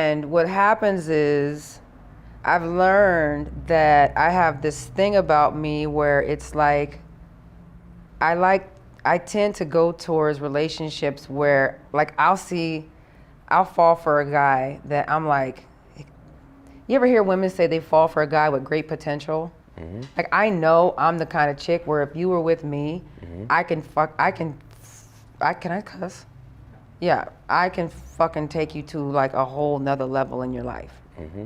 And what happens is I've learned that I have this thing about me where it's like I tend to go towards relationships where like I'll fall for a guy that I'm like, you ever hear women say they fall for a guy with great potential? Mm-hmm. Like I know I'm the kind of chick where if you were with me, mm-hmm. Can I cuss? Yeah, I can fucking take you to like a whole nother level in your life. Mm-hmm.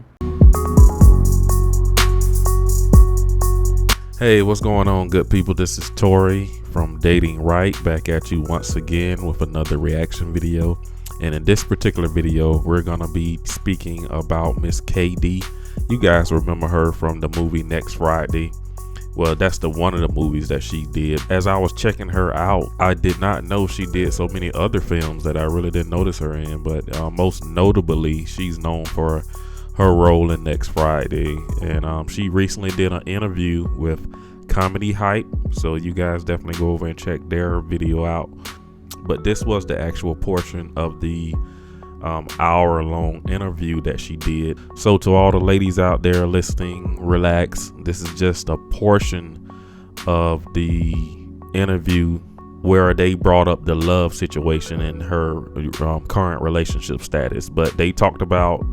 Hey, what's going on, good people? This is Tori from Datingwright, back at you once again with another reaction video. And in this particular video, we're gonna be speaking about Miss KD. You guys remember her from the movie Next Friday. Well, that's one of the movies that she did. As I was checking her out, I did not know she did so many other films that I really didn't notice her in. But most notably, she's known for her role in Next Friday. And she recently did an interview with Comedy Hype. So you guys definitely go over and check their video out. But this was the actual portion of the hour-long interview that she did. So to all the ladies out there listening, relax. This is just a portion of the interview where they brought up the love situation and her current relationship status. But they talked about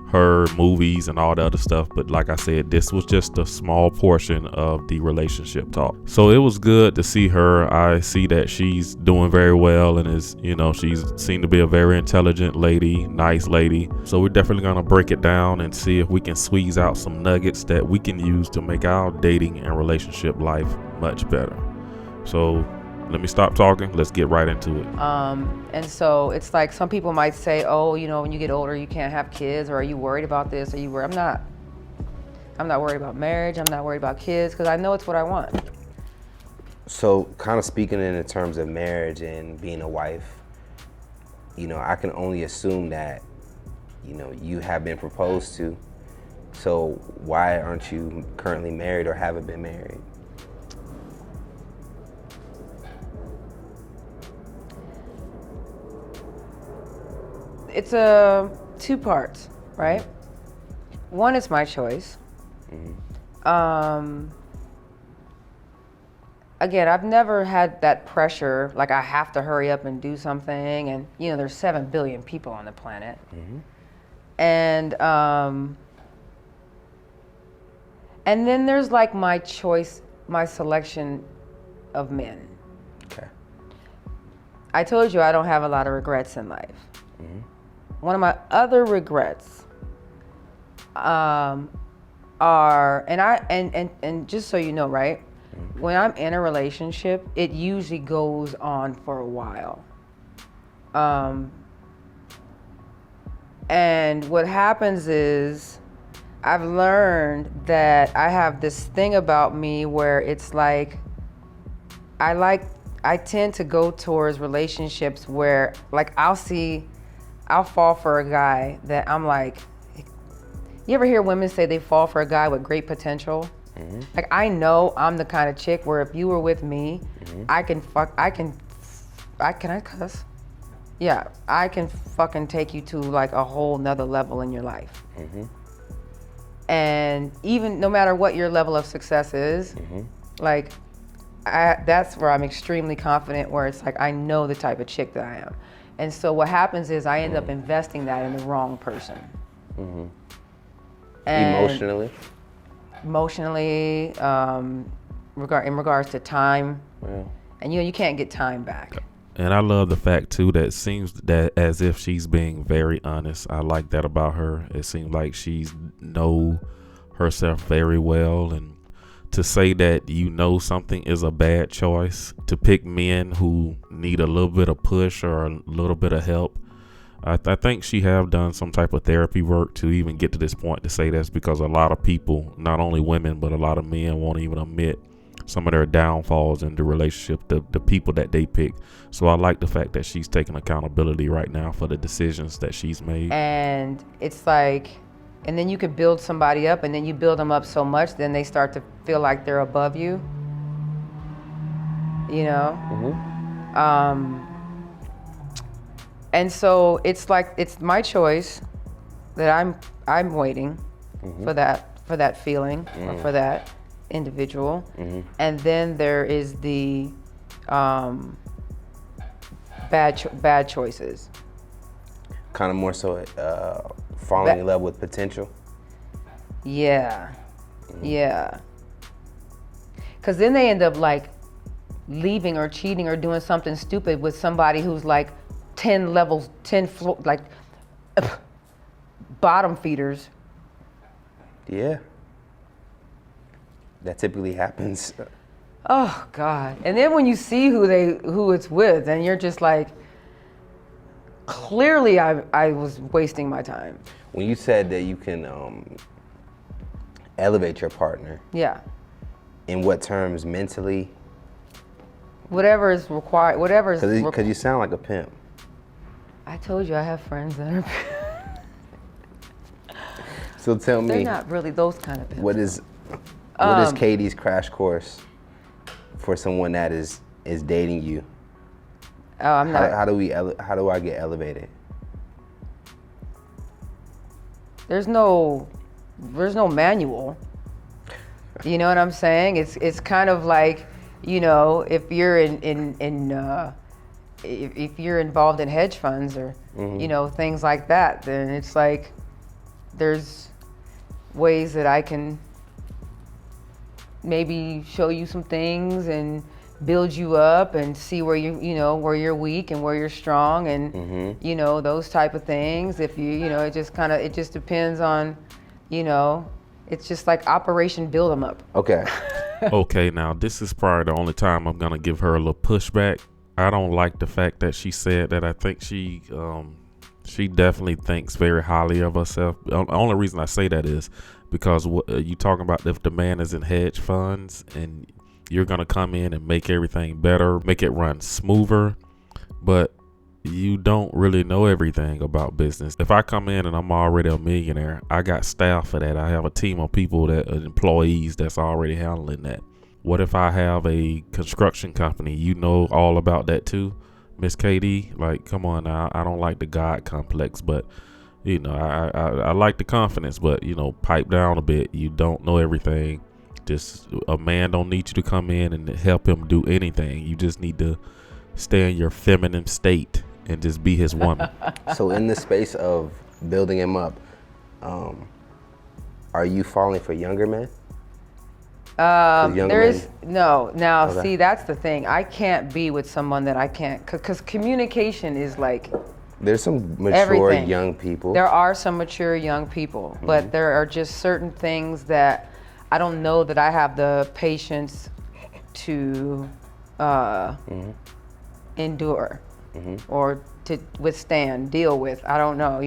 her movies and all the other stuff, but like I said, this was just a small portion of the relationship talk. So it was good to see her. I see that she's doing very well and is, she's seemed to be a very intelligent lady, nice lady. So we're definitely gonna break it down and see if we can squeeze out some nuggets that we can use to make our dating and relationship life much better. So let me stop talking. Let's get right into it. And so it's like some people might say, oh, when you get older, you can't have kids, or are you worried about this? Are you worried? I'm not worried about marriage. I'm not worried about kids because I know it's what I want. So kind of speaking in terms of marriage and being a wife, I can only assume that, you have been proposed to. So why aren't you currently married or haven't been married? It's two parts, right? One is my choice. Mm-hmm. Again, I've never had that pressure, like I have to hurry up and do something, and there's 7 billion people on the planet. Mm-hmm. And then there's like my choice, my selection of men. Okay. I told you I don't have a lot of regrets in life. Mm-hmm. One of my other regrets are, and just so you know, right? Mm-hmm. When I'm in a relationship, it usually goes on for a while. And what happens is I've learned that I have this thing about me where it's like I tend to go towards relationships where like I'll fall for a guy that I'm like, you ever hear women say they fall for a guy with great potential? Mm-hmm. Like I know I'm the kind of chick where if you were with me, mm-hmm. Can I cuss? Yeah, I can fucking take you to like a whole nother level in your life. Mm-hmm. And even no matter what your level of success is, mm-hmm. like that's where I'm extremely confident, where it's like I know the type of chick that I am. And so what happens is I end up investing that in the wrong person. Mm-hmm. Emotionally, in regards to time. Yeah. And you can't get time back. And I love the fact too that it seems that as if she's being very honest. I like that about her. It seems like she's know herself very well, and to say that something is a bad choice, to pick men who need a little bit of push or a little bit of help. I think she have done some type of therapy work to even get to this point to say that's because a lot of people, not only women, but a lot of men won't even admit some of their downfalls in the relationship, the people that they pick. So I like the fact that she's taking accountability right now for the decisions that she's made. And it's like, and then you could build somebody up, and then you build them up so much, then they start to feel like they're above you. Mm-hmm. And so it's like, it's my choice. that I'm waiting for that feeling or for that individual, and then there is the bad choices. Kind of more so falling in love with potential. Yeah, yeah. Because then they end up like leaving or cheating or doing something stupid with somebody who's like 10 levels, 10 floor, like bottom feeders. Yeah. That typically happens. Oh God. And then when you see who it's with, and you're just like, clearly I was wasting my time. When you said that you can elevate your partner, Yeah. in what terms? Mentally? Whatever is required, whatever is. Because you sound like a pimp. I told you I have friends that are. So tell They're me, not really those kind of pimps. what is Katie's crash course for someone that is dating you? Oh, I'm not. How do I get elevated? There's no manual. You know what I'm saying? It's kind of like, if you're if you're involved in hedge funds or things like that, then it's like there's ways that I can maybe show you some things and build you up and see where where you're weak and where you're strong and those type of things. If it just depends on, it's just like Operation Build 'em Up. Okay. Okay, now this is probably the only time I'm gonna give her a little pushback. I don't like the fact that she said that. I think she definitely thinks very highly of herself. The only reason I say that is because you talking about if the man is in hedge funds and you're gonna come in and make everything better, make it run smoother, but you don't really know everything about business. If I come in and I'm already a millionaire, I got staff for that. I have a team of people employees that's already handling that. What if I have a construction company? You know all about that too, Miss Katie. Like, come on now. I don't like the God complex, but I like the confidence, but pipe down a bit. You don't know everything. Just a man don't need you to come in and help him do anything. You just need to stay in your feminine state and just be his woman. So in the space of building him up, are you falling for younger men? No. Now, Okay. see, that's the thing. I can't be with someone that I can't, because communication is like There's some mature everything. young people. There are some mature young people, but there are just certain things that I don't know that I have the patience to endure or to withstand, deal with. I don't know,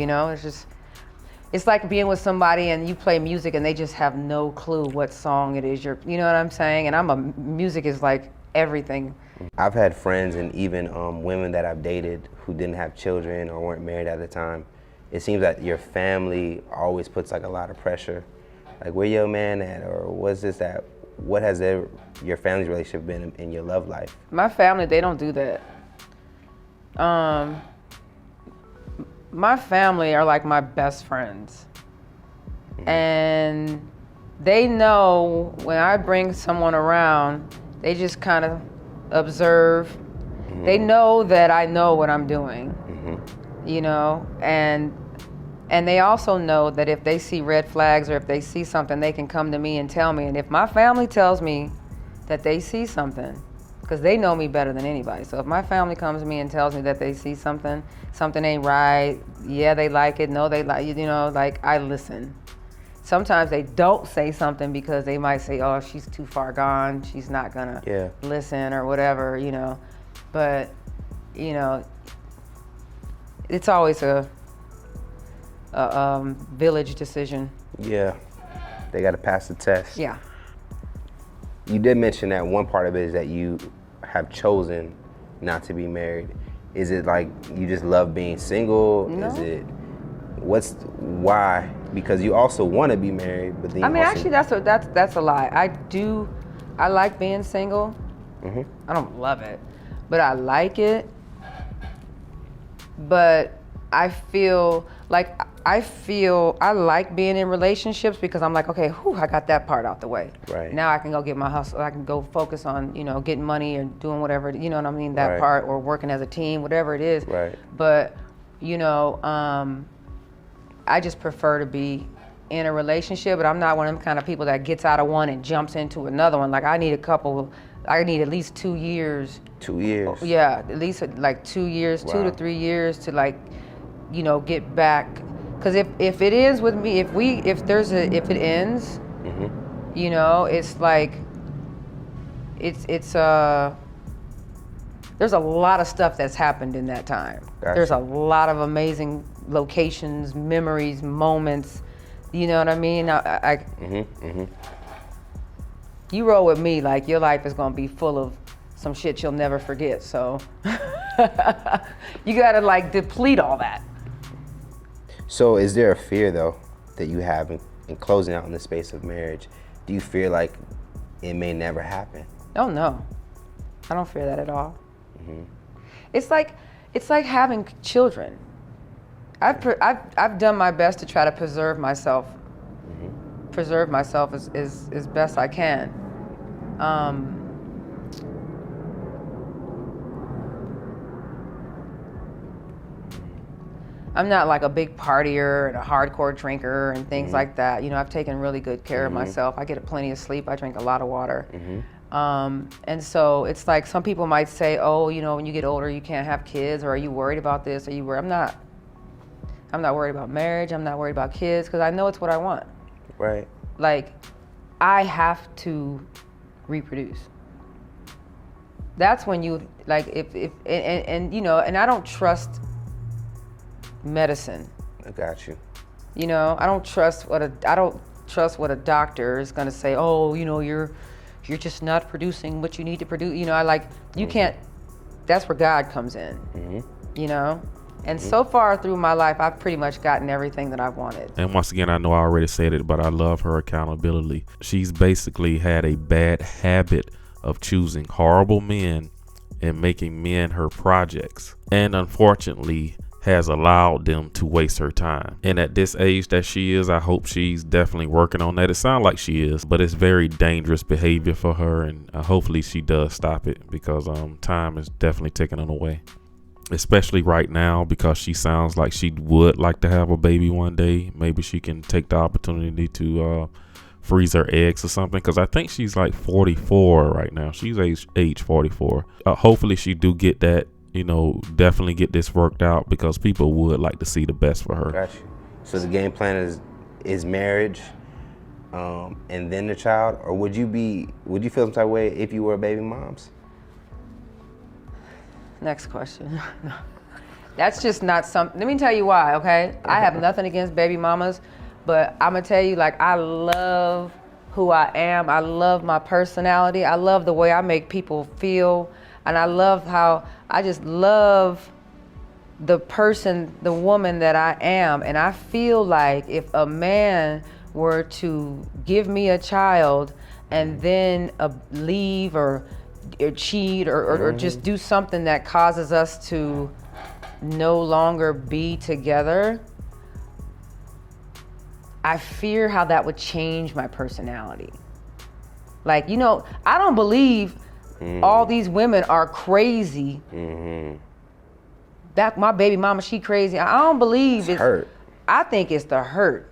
it's like being with somebody and you play music and they just have no clue what song it is you know what I'm saying? And music is like everything. I've had friends and even women that I've dated who didn't have children or weren't married at the time. It seems that your family always puts like a lot of pressure. Like, where your man at? Or what has your family's relationship been in your love life? My family, they don't do that. My family are like my best friends. And they know when I bring someone around, they just kind of observe. They know that I know what I'm doing, and they also know that if they see red flags or if they see something, they can come to me and tell me. And if my family tells me that they see something, because they know me better than anybody. So if my family comes to me and tells me that they see something ain't right, yeah, they like it, no, they like, like, I listen. Sometimes they don't say something because they might say, oh, she's too far gone, she's not gonna listen or whatever, But, it's always a village decision. Yeah, they got to pass the test. Yeah. You did mention that one part of it is that you have chosen not to be married. Is it like you just love being single? No. Is it, why? Because you also want to be married, but then you Actually, that's a lie. I like being single. I don't love it, but I like it. But I feel like I feel I like being in relationships because I'm like, okay, I got that part out the way. Right. Now I can go get my hustle. I can go focus on, getting money or doing whatever, you know what I mean, that Right. part, or working as a team, whatever it is. Right. But, I just prefer to be in a relationship, but I'm not one of them kind of people that gets out of one and jumps into another one. Like I need at least 2 years. 2 years. Yeah, at least like 2 years, Wow. 2 to 3 years to like, get back. Because if it ends with me, if it ends, it's like, there's a lot of stuff that's happened in that time. Gotcha. There's a lot of amazing locations, memories, moments. You know what I mean? You roll with me, like your life is gonna be full of some shit you'll never forget. So you gotta like deplete all that. So is there a fear though that you have in closing out in the space of marriage? Do you fear like it may never happen? Oh no, I don't fear that at all. It's like having children. I've done my best to try to preserve myself as best I can. I'm not like a big partier and a hardcore drinker and things like that. I've taken really good care of myself. I get plenty of sleep. I drink a lot of water. And so it's like some people might say, oh, when you get older, you can't have kids, or are you worried about this? Are you worried? I'm not worried about marriage. I'm not worried about kids because I know it's what I want. Right. Like, I have to reproduce. That's when you, like, and I don't trust medicine. I got you. I don't trust what a doctor is going to say. Oh, you're just not producing what you need to produce. You can't. That's where God comes in. And so far through my life, I've pretty much gotten everything that I've wanted. And once again, I know I already said it, but I love her accountability. She's basically had a bad habit of choosing horrible men and making men her projects, and unfortunately has allowed them to waste her time. And at this age that she is, I hope she's definitely working on that. It sounds like she is, but it's very dangerous behavior for her, and hopefully she does stop it, because time is definitely taking it away, especially right now, because she sounds like she would like to have a baby one day. Maybe she can take the opportunity to freeze her eggs or something, because I think she's like 44 right now. She's age 44. Hopefully she do get that, definitely get this worked out, because people would like to see the best for her. Got you. So the game plan is marriage, and then the child, or would you feel some type of way if you were baby moms? Next question. That's just not something. Let me tell you why, okay? I have nothing against baby mamas, but I'm gonna tell you, like, I love who I am. I love my personality. I love the way I make people feel. And I just love the person, the woman that I am. And I feel like if a man were to give me a child and then leave or cheat or just do something that causes us to no longer be together, I fear how that would change my personality. Like, I don't believe all these women are crazy. That my baby mama, she crazy. I don't believe it's hurt. I think it's the hurt.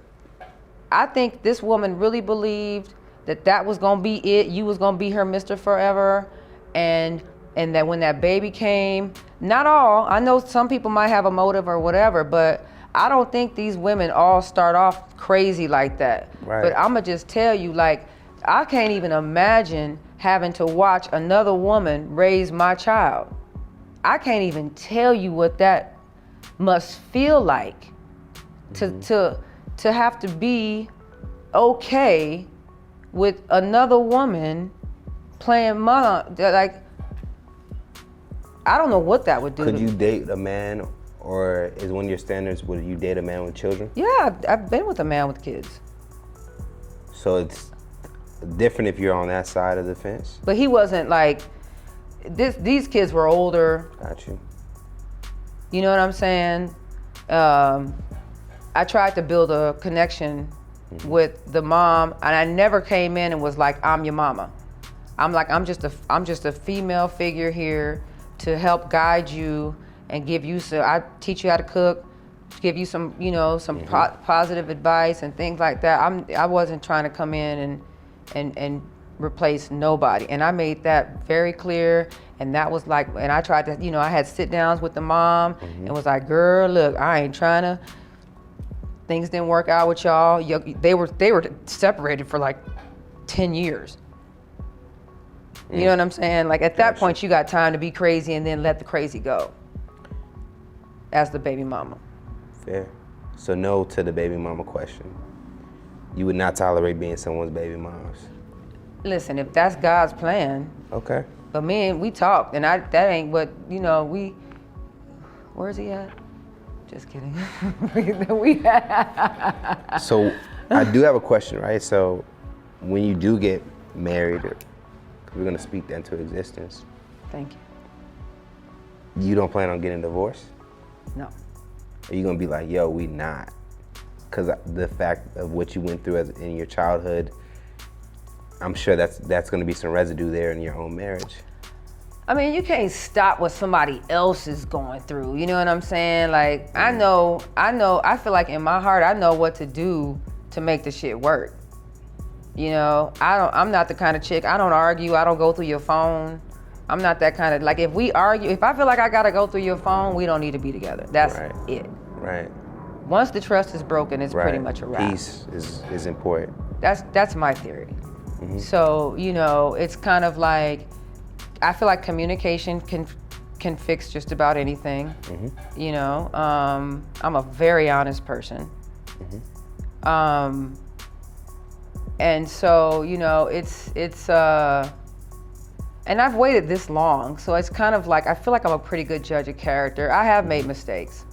I think this woman really believed that was gonna be it. You was gonna be her Mr. Forever, and that when that baby came, not all. I know some people might have a motive or whatever, but I don't think these women all start off crazy like that. Right. But I'ma just tell you, like, I can't even imagine having to watch another woman raise my child. I can't even tell you what that must feel like to have to be okay with another woman playing mom. Like, I don't know what that would do. Could you date a man, or is one of your standards, would you date a man with children? Yeah, I've been with a man with kids. So it's different if you're on that side of the fence? But he wasn't like, these kids were older. Got you. You know what I'm saying? I tried to build a connection with the mom, and I never came in and was like, I'm your mama. I'm like, I'm just a female figure here to help guide you and give you I teach you how to cook, give you some, positive advice and things like that. I wasn't trying to come in and replace nobody. And I made that very clear. And that was like, and I tried to, I had sit downs with the mom and was like, girl, look, I ain't trying to, things didn't work out with y'all. They were separated for like 10 years. You know what I'm saying? Like at that point, you got time to be crazy and then let the crazy go as the baby mama. Fair. So no to the baby mama question. You would not tolerate being someone's baby moms. Listen, if that's God's plan. Okay. But me, we talked, and that ain't what, where's he at? Just kidding. So I do have a question, right? So when you do get married, we're gonna speak that into existence. Thank you. You don't plan on getting divorced? No. Are you gonna be like, yo, we not? Because the fact of what you went through in your childhood, I'm sure that's gonna be some residue there in your own marriage. I mean, you can't stop what somebody else is going through. You know what I'm saying? Like, I feel like in my heart, I know what to do to make the shit work. I'm not the kind of chick, I don't argue, I don't go through your phone. I'm not that kind of, like if we argue, if I feel like I gotta go through your phone, we don't need to be together. That's it. Right. Once the trust is broken, it's pretty much a wrap. Peace is important. That's my theory. So, it's kind of like, I feel like communication can fix just about anything. I'm a very honest person. And so, it's and I've waited this long, so it's kind of like, I feel like I'm a pretty good judge of character. I have made mistakes.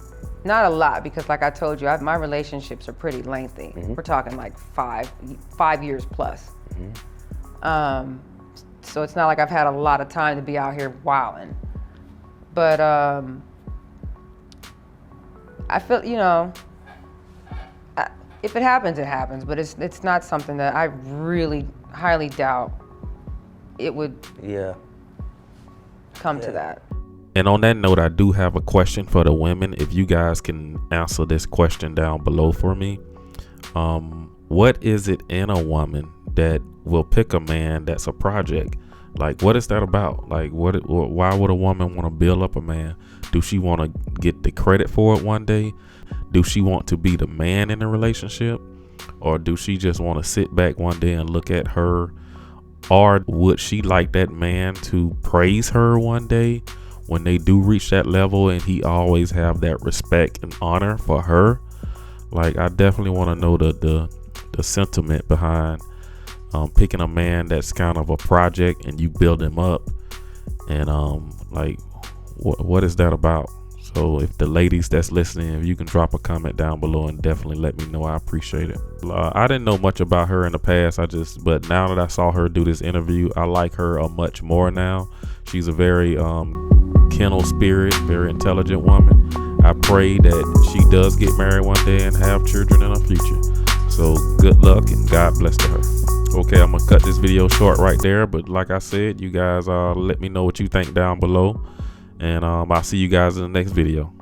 Not a lot, because like I told you, my relationships are pretty lengthy. We're talking like five years plus. So it's not like I've had a lot of time to be out here wilding. But I feel, if it happens, it happens. But it's not something that I really highly doubt it would come to that. And on that note, I do have a question for the women. If you guys can answer this question down below for me. What is it in a woman that will pick a man that's a project? Like, what is that about? Like, why would a woman want to build up a man? Do she want to get the credit for it one day? Do she want to be the man in the relationship? Or do she just want to sit back one day and look at her? Or would she like that man to praise her one day when they do reach that level, and he always have that respect and honor for her? Like, I definitely want to know the sentiment behind picking a man that's kind of a project and you build him up, and like what is that about? So if the ladies that's listening, if you can drop a comment down below and definitely let me know, I appreciate it. I didn't know much about her in the past, but now that I saw her do this interview, I like her much more now. She's a very kennel spirit, very intelligent woman. I pray that she does get married one day and have children in the future. So good luck and God bless to her. Okay, I'm gonna cut this video short right there, but like I said, you guys let me know what you think down below, and I'll see you guys in the next video.